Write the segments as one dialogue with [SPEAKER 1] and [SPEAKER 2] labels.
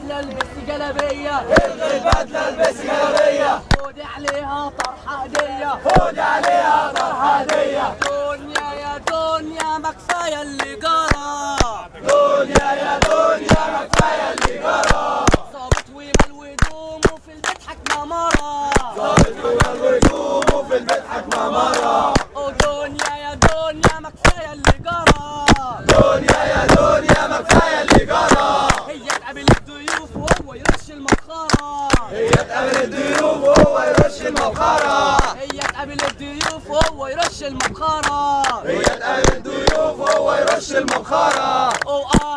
[SPEAKER 1] البدلة البسي جلابية،
[SPEAKER 2] الغي البدلة البسي جلابية،
[SPEAKER 1] خدي عليها طرحة هدية،
[SPEAKER 2] خدي عليها طرحة هدية.
[SPEAKER 1] دنيا يا دنيا ما كفاية اللي جرى،
[SPEAKER 2] دنيا يا دنيا ما كفاية اللي جرى،
[SPEAKER 1] ظابط ومال وهدومه في البيت حكمة مرة،
[SPEAKER 2] ظابط ومال هدومه في البيت حكمة مرة.
[SPEAKER 1] ودنيا يا دنيا ما كفاية اللي جرى،
[SPEAKER 2] دنيا يا دنيا ما كفاية اللي جرى،
[SPEAKER 1] هي تقابل الضيوف وهو يرش المسخرة،
[SPEAKER 2] هي تقابل الضيوف وهو يرش المبخرة،
[SPEAKER 1] هي تقابل الضيوف وهو يرش المسخرة،
[SPEAKER 2] هي تقابل الضيوف وهو يرش المبخرة.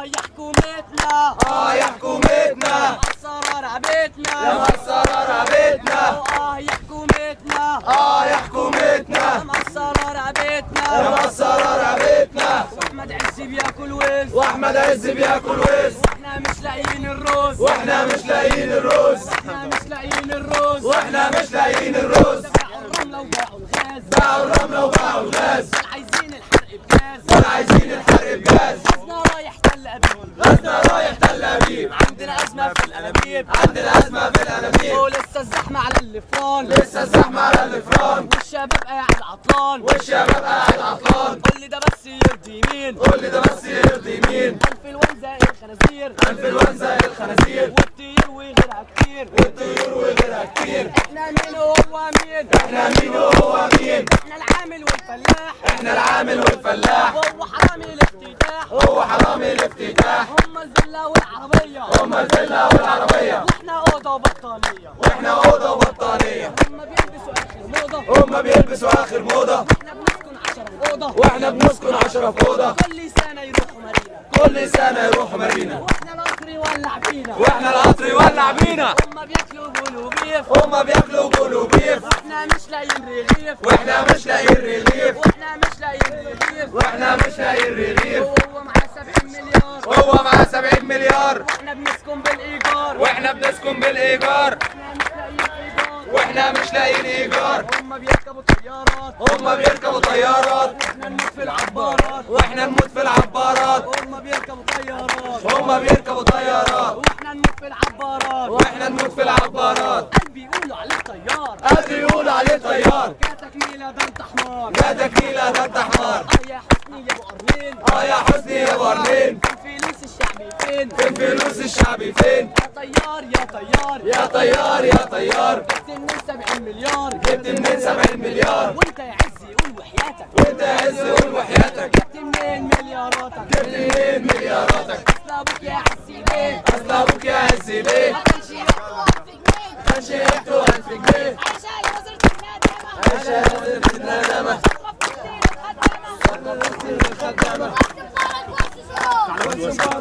[SPEAKER 1] يا حكومتنا
[SPEAKER 2] يا حكومتنا
[SPEAKER 1] مقصرة رقبتنا،
[SPEAKER 2] يا مقصرة رقبتنا،
[SPEAKER 1] يا حكومتنا
[SPEAKER 2] يا حكومتنا
[SPEAKER 1] مقصرة رقبتنا،
[SPEAKER 2] يا مقصرة رقبتنا.
[SPEAKER 1] واحمد عز بياكل وز،
[SPEAKER 2] واحمد عز بياكل وز،
[SPEAKER 1] واحنا مش لاقيين الرز،
[SPEAKER 2] واحنا مش لاقيين الرز،
[SPEAKER 1] واحنا مش لاقيين الرز،
[SPEAKER 2] واحنا مش لاقيين الرز.
[SPEAKER 1] باعوا الرملة وباعوا الغاز،
[SPEAKER 2] باعوا الرملة وباعوا الغاز،
[SPEAKER 1] ولا عايزين الحرق بجاز،
[SPEAKER 2] ولا عايزين الحرق بجاز.
[SPEAKER 1] غزنا رايح تل أبيب،
[SPEAKER 2] غزنا رايح تل أبيب،
[SPEAKER 1] عندنا أزمة في الأنابيب،
[SPEAKER 2] عندنا أزمة في الأنابيب،
[SPEAKER 1] ولسه الزحمة على اللفران،
[SPEAKER 2] لسه الزحمة على الفران،
[SPEAKER 1] والشباب قاعد عطلان،
[SPEAKER 2] والشباب قاعد عطلان.
[SPEAKER 1] قول لي ده بس يرضي مين؟
[SPEAKER 2] قول لي ده بس يرضي مين؟
[SPEAKER 1] انفلونزا الخنازير،
[SPEAKER 2] انفلونزا الخنازير،
[SPEAKER 1] والطيور وغيرها كتير،
[SPEAKER 2] والطيور وغيرها كتير.
[SPEAKER 1] احنا مين وهو مين؟
[SPEAKER 2] احنا مين وهو مين؟
[SPEAKER 1] احنا العامل والفلاح،
[SPEAKER 2] احنا العامل والفلاح،
[SPEAKER 1] وهو حرامي الافتتاح،
[SPEAKER 2] هو حرامي الافتتاح،
[SPEAKER 1] هم الفيلا والعربية،
[SPEAKER 2] هم الفيلا والعربية،
[SPEAKER 1] واحنا أوضة وبطانية،
[SPEAKER 2] واحنا أوضة وبطانية.
[SPEAKER 1] هم بيلبسوا آخر موضة،
[SPEAKER 2] هم بيلبسوا آخر موضة،
[SPEAKER 1] احنا بنسكن 10 في أوضة،
[SPEAKER 2] واحنا بنسكن 10 في أوضة.
[SPEAKER 1] كل سنة يروحوا مارينا،
[SPEAKER 2] كل سنة يروحوا مارينا،
[SPEAKER 1] واحنا القطر يولع بينا،
[SPEAKER 2] واحنا القطر يولع بينا.
[SPEAKER 1] هم بياكلوا بولوبيف،
[SPEAKER 2] هم بياكلوا بولو بيف،
[SPEAKER 1] واحنا مش لاقيين رغيف،
[SPEAKER 2] واحنا مش لاقيين رغيف،
[SPEAKER 1] واحنا مش لاقيين رغيف،
[SPEAKER 2] واحنا مش لاقيين رغيف.
[SPEAKER 1] وهو معاه 70 مليار،
[SPEAKER 2] هو معاه 70 مليار،
[SPEAKER 1] واحنا بنسكن بالإيجار،
[SPEAKER 2] واحنا بنسكن بالإيجار،
[SPEAKER 1] احنا مش لاقيين إيجار،
[SPEAKER 2] واحنا مش لاقيين إيجار.
[SPEAKER 1] هم بيركبوا طيارات،
[SPEAKER 2] هم بيركبوا طيارات،
[SPEAKER 1] واحنا نموت في العبارات،
[SPEAKER 2] واحنا نموت في العبارات.
[SPEAKER 1] هم بيركبوا طيارات،
[SPEAKER 2] هم بيركبوا طيارات،
[SPEAKER 1] واحنا نموت في العبارات،
[SPEAKER 2] واحنا نموت في العبارات.
[SPEAKER 1] قلبي يقولوا عليه طيار،
[SPEAKER 2] قد يقولوا عليه طيار،
[SPEAKER 1] كتكميلة ده انت حمار،
[SPEAKER 2] يا تكميلة ده انت حمار.
[SPEAKER 1] يا حسني يا ابو قرنين،
[SPEAKER 2] يا حسني يا ابو قرنين،
[SPEAKER 1] فين فلوس الشعبي فين؟
[SPEAKER 2] فين فلوس الشعبي فين؟
[SPEAKER 1] يا طيار يا طيار
[SPEAKER 2] يا طيار يا طيار،
[SPEAKER 1] جبت منين 70 مليار؟
[SPEAKER 2] جبت منين 70 مليار؟
[SPEAKER 1] وانت يا عزي قول وحياتك،
[SPEAKER 2] وانت يا عز قول وحياتك،
[SPEAKER 1] جبت منين ملياراتك؟
[SPEAKER 2] جبت منين ملياراتك؟
[SPEAKER 1] اصل ابوك يا عزي ليه؟
[SPEAKER 2] اصل ابوك يا عز بيه
[SPEAKER 1] ما كانش
[SPEAKER 2] كانش يحته 1000 جنيه. عيشة وزيرة الندمة، الخدامة.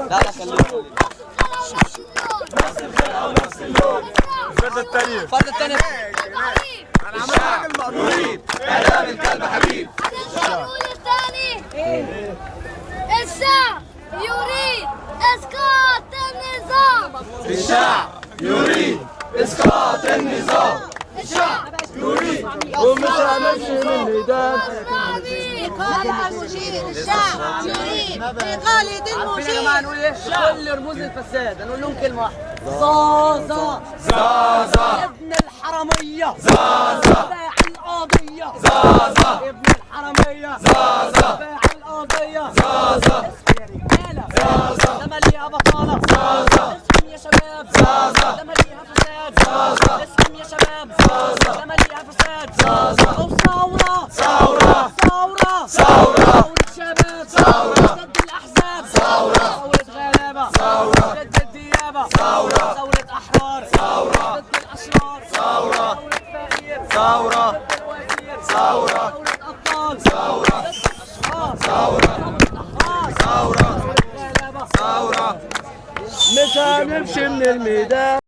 [SPEAKER 1] لا لا خليك،
[SPEAKER 2] نفس الخلقة ونفس اللون.
[SPEAKER 3] الفردة التانية
[SPEAKER 1] الفرد التاني
[SPEAKER 2] الشعب يريد إعدام الكلب حبيب.
[SPEAKER 4] الشعب يريد اسقاط النظام.
[SPEAKER 2] الشعب يريد إسقاط النظام.
[SPEAKER 4] الشعب
[SPEAKER 2] يريد
[SPEAKER 3] ومش هنمشي من الميدان.
[SPEAKER 4] إقالة المشير. الشعب يريد إقالة
[SPEAKER 1] عارفين يا جماعه
[SPEAKER 4] المشير.
[SPEAKER 1] نقول ايه؟ كل رموز الفساد هنقول لهم كلمه واحده، زازا
[SPEAKER 2] زازا
[SPEAKER 1] ابن الحراميه،
[SPEAKER 2] زازا
[SPEAKER 1] باع القضيه،
[SPEAKER 2] زازا
[SPEAKER 1] ابن الحراميه،
[SPEAKER 2] زازا
[SPEAKER 1] باع القضيه،
[SPEAKER 2] زازا
[SPEAKER 1] يا رجاله
[SPEAKER 2] زازا
[SPEAKER 1] ده مليها بطاله،
[SPEAKER 2] زازا
[SPEAKER 1] اسكن يا شباب،
[SPEAKER 2] زازا
[SPEAKER 1] ده مليها فساد،
[SPEAKER 2] زازا
[SPEAKER 1] اسكن يا شباب،
[SPEAKER 2] زازا
[SPEAKER 1] ده مليها فساد،
[SPEAKER 2] زازا
[SPEAKER 1] وثوره
[SPEAKER 2] ثورة
[SPEAKER 1] ثوره
[SPEAKER 2] ثورة
[SPEAKER 1] شباب،
[SPEAKER 2] ثورة
[SPEAKER 1] ضد الأحزاب،
[SPEAKER 2] ثورة
[SPEAKER 1] غلابة،
[SPEAKER 2] ثورة
[SPEAKER 1] ضد الديابة،
[SPEAKER 2] ثورة
[SPEAKER 1] أحرار،
[SPEAKER 2] ثورة
[SPEAKER 1] ضد الأشرار،
[SPEAKER 2] ثورة
[SPEAKER 1] فقير،
[SPEAKER 2] ثورة
[SPEAKER 1] ضد الوزير،
[SPEAKER 2] ثورة
[SPEAKER 1] أبطال،
[SPEAKER 2] ثورة
[SPEAKER 1] أشرار،
[SPEAKER 2] ثورة
[SPEAKER 1] أحرار،
[SPEAKER 2] ثورة
[SPEAKER 1] غلابة،
[SPEAKER 2] ثورة.
[SPEAKER 3] مش هنمشي من الميدان.